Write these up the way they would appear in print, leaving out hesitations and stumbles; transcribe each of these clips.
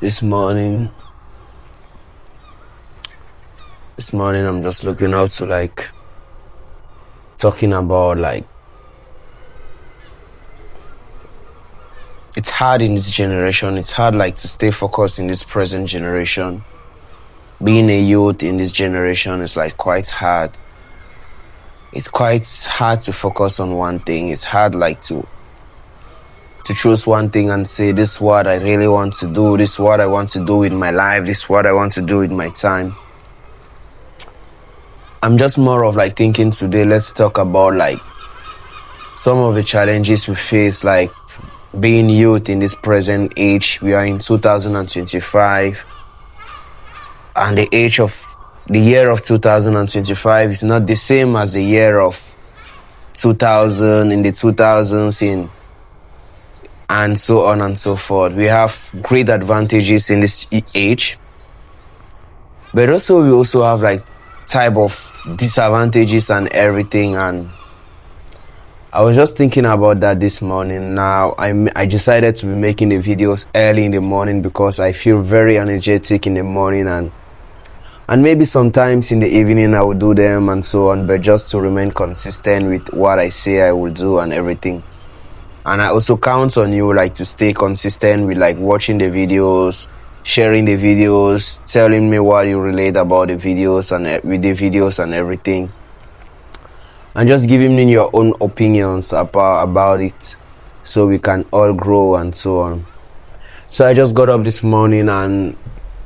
This morning, I'm just looking out to talking about it's hard in this generation. It's hard to stay focused in this present generation. Being a youth in this generation is quite hard. It's quite hard to focus on one thing. It's hard to choose one thing and say, this is what I really want to do. This is what I want to do with my life. This is what I want to do with my time. I'm just more of thinking today, let's talk about some of the challenges we face, being youth in this present age. We are in 2025, and the year of 2025 is not the same as the year of 2000, in the 2000s, and so on and so forth. We have great advantages in this age, but we also have type of disadvantages and everything. And I was just thinking about that this morning. Now I decided to be making the videos early in the morning because I feel very energetic in the morning, and maybe sometimes in the evening I will do them and so on, but just to remain consistent with what I say I will do and everything. And I also count on you to stay consistent with watching the videos, sharing the videos, telling me what you relate about the videos and with the videos and everything, and just giving me your own opinions about it, so we can all grow and so on. So I just got up this morning and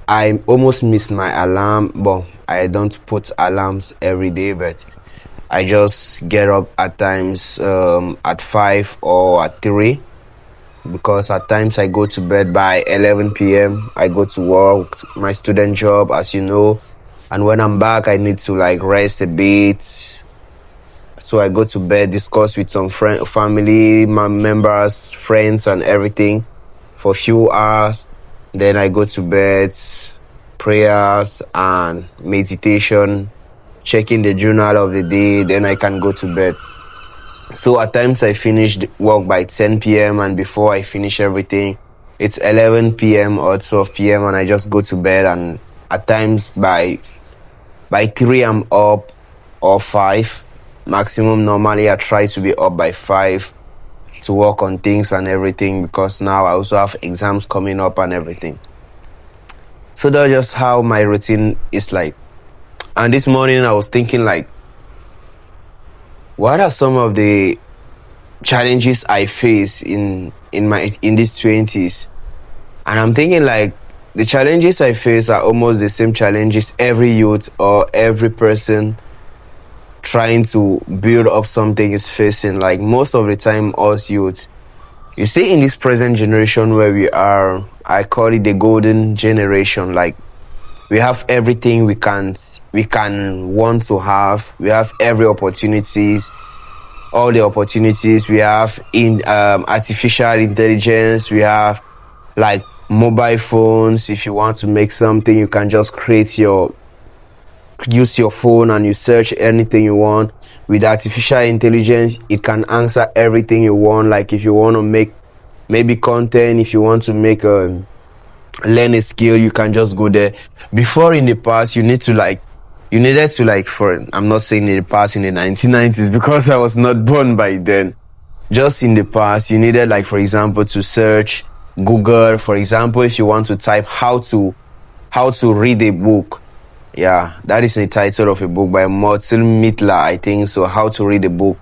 I almost missed my alarm. But I don't put alarms every day, but I just get up at times at 5 or at 3, because at times I go to bed by 11 p.m. I go to work, my student job, as you know, and when I'm back I need to rest a bit. So I go to bed, discuss with some family members, friends and everything for a few hours. Then I go to bed, prayers and meditation, checking the journal of the day, then I can go to bed. So at times I finish work by 10 p.m. and before I finish everything, it's 11 p.m. or 12 p.m. and I just go to bed. And at times by 3 I'm up, or 5 maximum. Normally I try to be up by 5 to work on things and everything, because now I also have exams coming up and everything. So that's just how my routine is like. And this morning I was thinking what are some of the challenges I face in these 20s? And I'm thinking the challenges I face are almost the same challenges every youth or every person trying to build up something is facing. Most of the time, us youth, you see, in this present generation where we are, I call it the golden generation. We have everything we can want to have. We have every opportunities, all the opportunities. We have in artificial intelligence. We have mobile phones. If you want to make something, you can just use your phone and you search anything you want. With artificial intelligence, it can answer everything you want. If you want to make maybe content, if you want to make learn a skill, you can just go there. Before, in the past, you needed to I'm not saying in the past, in the 1990s, because I was not born by then. Just in the past, you needed for example to search Google. For example, if you want to type how to read a book, that is the title of a book by Martin Mittler, I think so, How to Read a Book.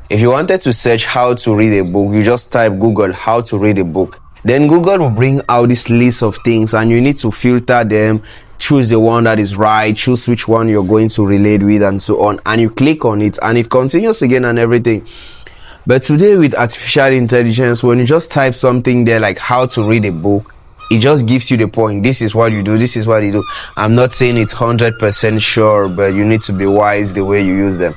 If you wanted to search how to read a book, you just type Google how to read a book. Then Google will bring out this list of things, and you need to filter them, choose the one that is right, choose which one you're going to relate with and so on, and you click on it and it continues again and everything. But today, with artificial intelligence, when you just type something there how to read a book, it just gives you the point. This is what you do, this is what you do. I'm not saying it's 100% sure, but you need to be wise the way you use them.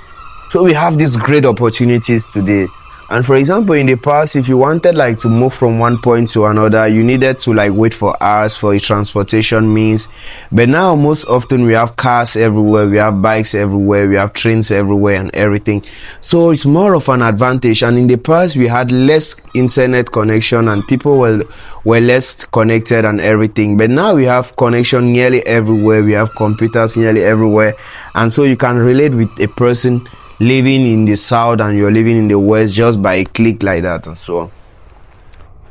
So we have these great opportunities today. And for example, in the past, if you wanted like to move from one point to another, you needed to like wait for hours for a transportation means. But now most often we have cars everywhere, we have bikes everywhere, we have trains everywhere and everything. So it's more of an advantage. And in the past, we had less internet connection and people were less connected and everything. But now we have connection nearly everywhere. We have computers nearly everywhere. And so you can relate with a person living in the south and you're living in the west just by a click like that and so on.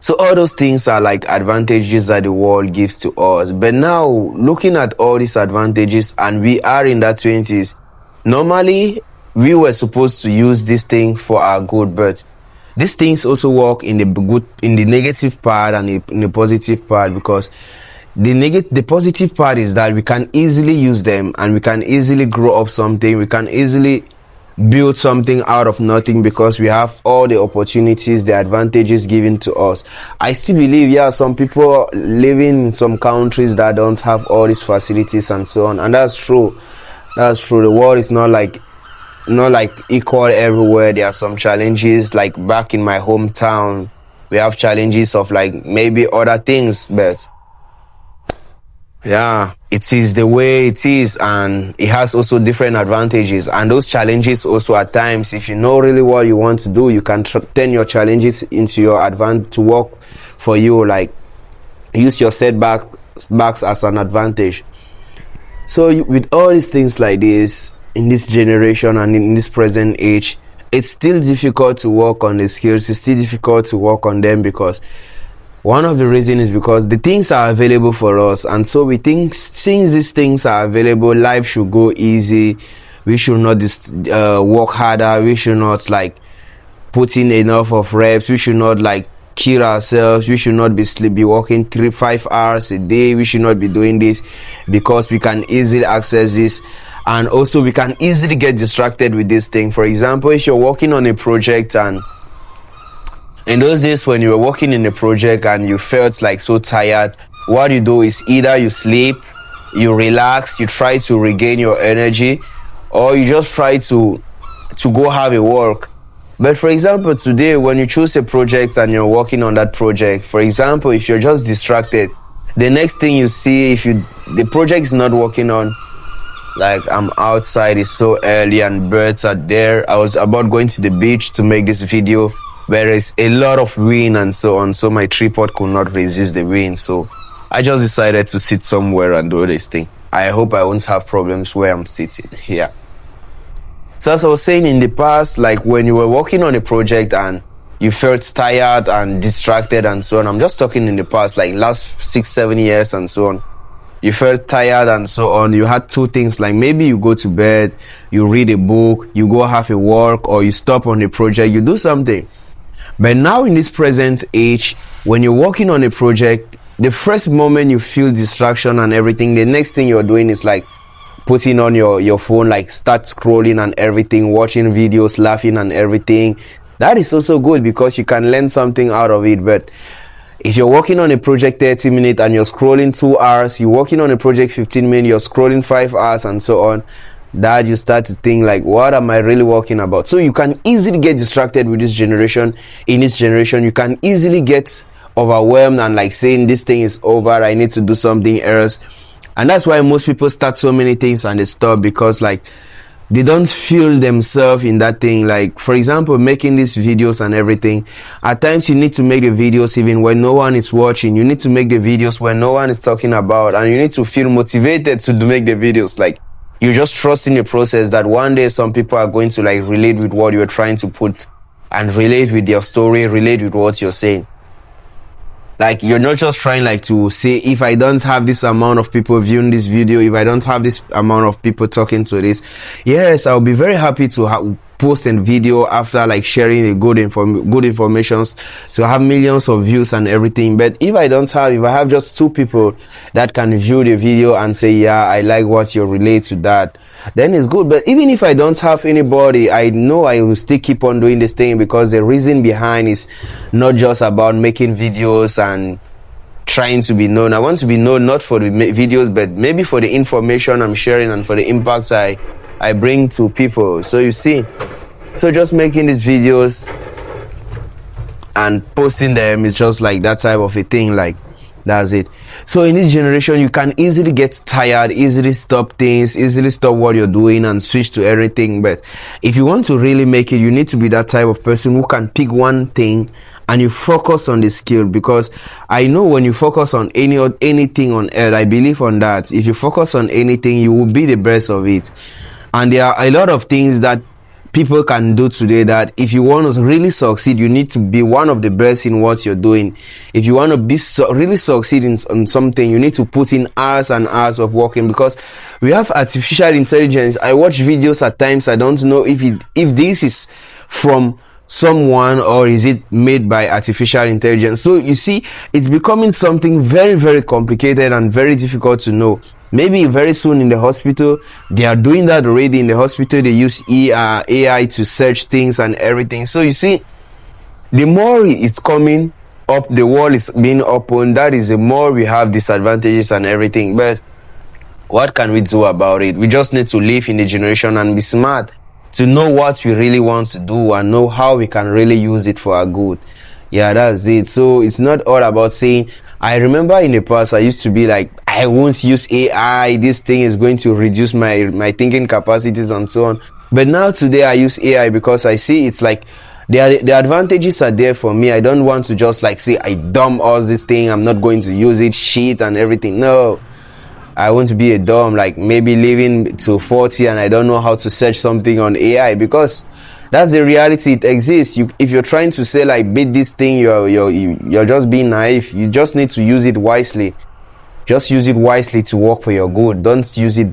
So all those things are like advantages that the world gives to us. But now looking at all these advantages, and we are in that 20s, normally we were supposed to use this thing for our good, but these things also work in the negative part and in the positive part, because the positive part is that we can easily use them and we can easily grow up something, we can easily build something out of nothing because we have all the opportunities, the advantages given to us. I still believe, some people living in some countries that don't have all these facilities and so on, and that's true. The world is not like equal everywhere. There are some challenges, like back in my hometown we have challenges of like maybe other things, but it is the way it is, and it has also different advantages. And those challenges also, at times, if you know really what you want to do, you can turn your challenges into your advantage to work for you, like use your setbacks as an advantage. So with all these things like this, in this generation and in this present age, it's still difficult to work on the skills. It's still difficult to work on them, because one of the reasons is because the things are available for us, and so we think since these things are available, life should go easy. We should not work harder. We should not like put in enough of reps. We should not like kill ourselves. We should not be working 3-5 hours a day. We should not be doing this because we can easily access this, and also we can easily get distracted with this thing. For example, if you're working on a project, and in those days when you were working in a project and you felt like so tired, what you do is either you sleep, you relax, you try to regain your energy, or you just try to go have a work. But for example, today when you choose a project and you're working on that project, for example, if you're just distracted, the next thing you see, if the project is not working on, like I'm outside, it's so early and birds are there. I was about going to the beach to make this video, there is a lot of wind and so on, so my tripod could not resist the wind, so I just decided to sit somewhere and do this thing. I hope I won't have problems where I'm sitting here. So as I was saying, in the past, like when you were working on a project and you felt tired and distracted and so on, I'm just talking in the past, like last 6-7 years and so on, you felt tired and so on, you had two things, like maybe you go to bed, you read a book, you go have a walk, or you stop on a project, you do something. But now in this present age, when you're working on a project, the first moment you feel distraction and everything, the next thing you're doing is like putting on your phone, like start scrolling and everything, watching videos, laughing and everything. That is also good because you can learn something out of it. But if you're working on a project 30 minutes and you're scrolling 2 hours, you're working on a project 15 minutes, you're scrolling 5 hours and so on, that you start to think like, what am I really working about? So you can easily get distracted with this generation. In this generation, you can easily get overwhelmed and like saying this thing is over, I need to do something else. And that's why most people start so many things and they stop, because like they don't feel themselves in that thing. Like for example, making these videos and everything, at times you need to make the videos even when no one is watching. You need to make the videos when no one is talking about, and you need to feel motivated to make the videos. Like you just trust in the process that one day some people are going to like relate with what you're trying to put, and relate with your story, relate with what you're saying. Like you're not just trying like to say, if I don't have this amount of people viewing this video, if I don't have this amount of people talking to this, yes, I'll be very happy to post a video after like sharing a good information to have millions of views and everything. But if I have just 2 people that can view the video and say, yeah, I like what you relate to that, then it's good. But even if I don't have anybody, I know I will still keep on doing this thing, because the reason behind is not just about making videos and trying to be known. I want to be known not for the videos, but maybe for the information I'm sharing and for the impacts I bring to people. So you see, so just making these videos and posting them is just like that type of a thing. Like, that's it. So in this generation, you can easily get tired, easily stop things, easily stop what you're doing and switch to everything. But if you want to really make it, you need to be that type of person who can pick one thing and you focus on the skill. Because I know when you focus on anything on earth, I believe on that. If you focus on anything, you will be the best of it. And there are a lot of things that people can do today that if you want to really succeed, you need to be one of the best in what you're doing. If you want to be really succeed in something, you need to put in hours and hours of working, because we have artificial intelligence. I watch videos at times, I don't know if this is from someone or is it made by artificial intelligence. So you see, it's becoming something very, very complicated and very difficult to know. Maybe very soon in the hospital, they are doing that already. In the hospital, they use AI to search things and everything. So you see, the more it's coming up, the wall is being opened, that is the more we have disadvantages and everything. But what can we do about it? We just need to live in the generation and be smart to know what we really want to do and know how we can really use it for our good. Yeah, that's it. So it's not all about saying, I remember in the past I used to be like, I won't use AI, this thing is going to reduce my thinking capacities and so on. But now today I use AI because I see it's like the advantages are there for me. I don't want to just like say I dumb all this thing, I'm not going to use it, shit and everything. No, I want to be a dumb, like maybe living to 40 and I don't know how to search something on AI, because that's the reality. It exists. If you're trying to say like beat this thing, you're just being naive. You just need to use it wisely. Just use it wisely to work for your good. Don't use it,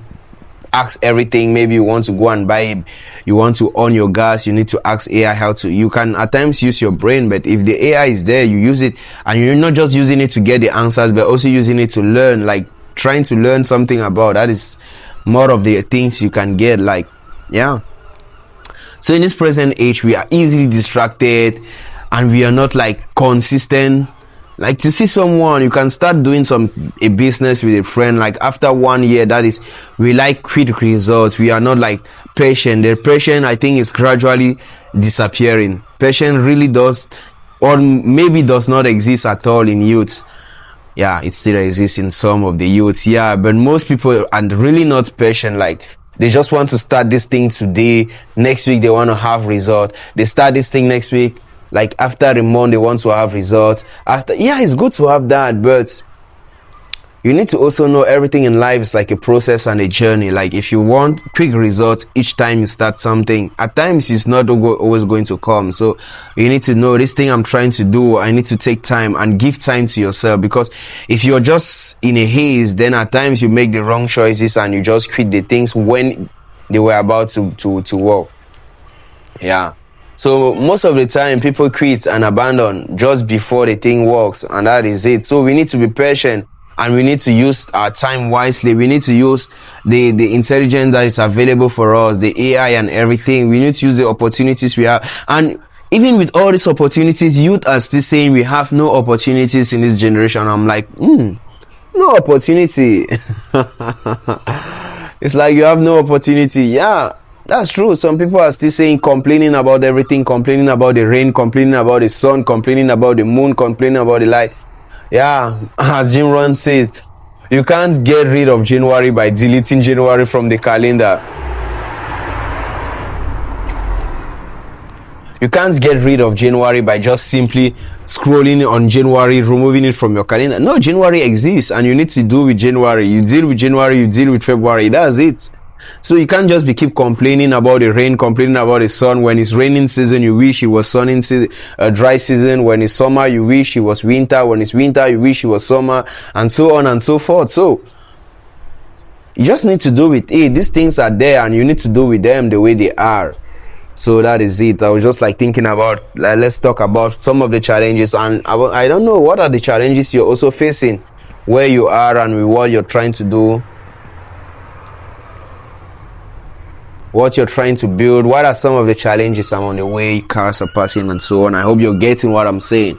ask everything. Maybe you want to go and buy, you want to on your gas, you need to ask AI how to. You can at times use your brain, but if the AI is there, you use it, and you're not just using it to get the answers, but also using it to learn, like trying to learn something about. That is more of the things you can get. Like, yeah. So in this present age, we are easily distracted and we are not like consistent. Like to see someone, you can start doing a business with a friend, like after 1 year, that is, we like quick results. We are not like patient. The patient, I think, is gradually disappearing. Patience really does, or maybe does not exist at all in youth. Yeah, it still exists in some of the youths. Yeah, but most people are really not patient. Like, they just want to start this thing today. Next week, they want to have result. They start this thing next week. Like after a month, they want to have results. Yeah, it's good to have that, but you need to also know everything in life is like a process and a journey. Like if you want quick results each time you start something, at times it's not always going to come. So you need to know, this thing I'm trying to do, I need to take time and give time to yourself, because if you're just in a haze, then at times you make the wrong choices and you just quit the things when they were about to work. Yeah. So most of the time people quit and abandon just before the thing works, and that is it. So we need to be patient. And we need to use our time wisely. We need to use the intelligence that is available for us, the AI and everything. We need to use the opportunities we have. And even with all these opportunities, youth are still saying we have no opportunities in this generation. I'm like, no opportunity. It's like you have no opportunity. Yeah, that's true. Some people are still saying, complaining about everything, complaining about the rain, complaining about the sun, complaining about the moon, complaining about the light. Yeah, as Jim Rohn says, you can't get rid of January by deleting January from the calendar. You can't get rid of January by just simply scrolling on January, removing it from your calendar. No, January exists and you need to do with January. You deal with January, you deal with February. That's it. So you can't just keep complaining about the rain, complaining about the sun. When it's raining season, you wish it was sunny season, dry season. When it's summer, you wish it was winter. When it's winter, you wish it was summer, and so on and so forth. So you just need to do with it. These things are there and you need to do with them the way they are. So that is it. I was just like thinking about, let's talk about some of the challenges. And I don't know, what are the challenges you're also facing where you are and with what you're trying to do, what you're trying to build. What are some of the challenges I'm on the way, cars are passing and so on. I hope you're getting what I'm saying.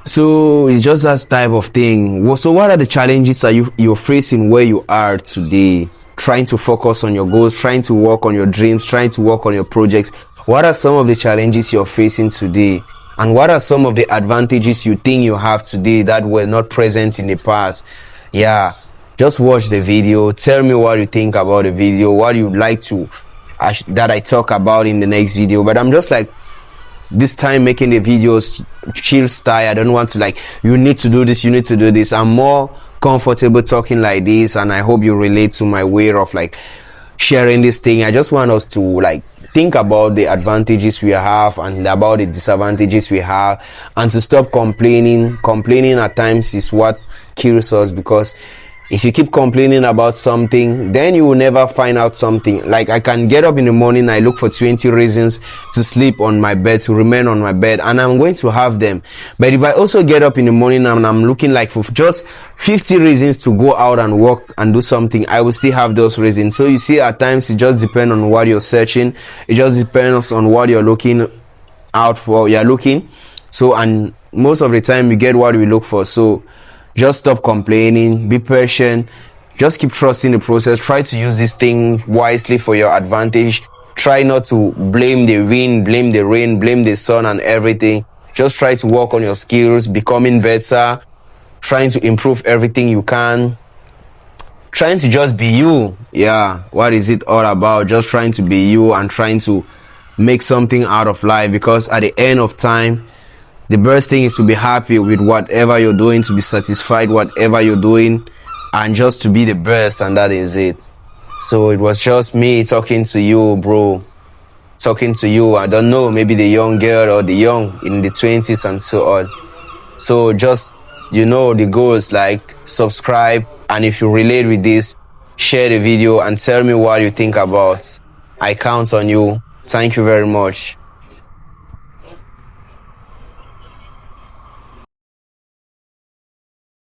So it's just that type of thing. So what are the challenges that you're facing where you are today, trying to focus on your goals, trying to work on your dreams, trying to work on your projects? What are some of the challenges you're facing today? And what are some of the advantages you think you have today that were not present in the past? Yeah, just watch the video. Tell me what you think about the video, what you'd like to that I talk about in the next video. But I'm just like, this time making the videos chill style. I don't want to like, you need to do this, you need to do this. I'm more comfortable talking like this, and I hope you relate to my way of like sharing this thing. I just want us to like think about the advantages we have and about the disadvantages we have, and to stop complaining. Complaining at times is what kills us, because if you keep complaining about something, then you will never find out something. Like, I can get up in the morning, I look for 20 reasons to sleep on my bed, to remain on my bed, and I'm going to have them. But if I also get up in the morning and I'm looking like for just 50 reasons to go out and work and do something, I will still have those reasons. So you see, at times it just depends on what you're searching. It just depends on what you're looking out for. You're looking. So, and most of the time we get what we look for. So just stop complaining, be patient, just keep trusting the process. Try to use this thing wisely for your advantage. Try not to blame the wind, blame the rain, blame the sun and everything. Just try to work on your skills, becoming better, trying to improve everything you can, trying to just be you. Yeah, what is it all about? Just trying to be you and trying to make something out of life, because at the end of time, the best thing is to be happy with whatever you're doing, to be satisfied whatever you're doing, and just to be the best, and that is it. So it was just me talking to you, bro. Talking to you. I don't know, maybe the young girl or the young in the 20s and so on. So just, you know, the goals, like subscribe, and if you relate with this, share the video and tell me what you think about. I count on you. Thank you very much.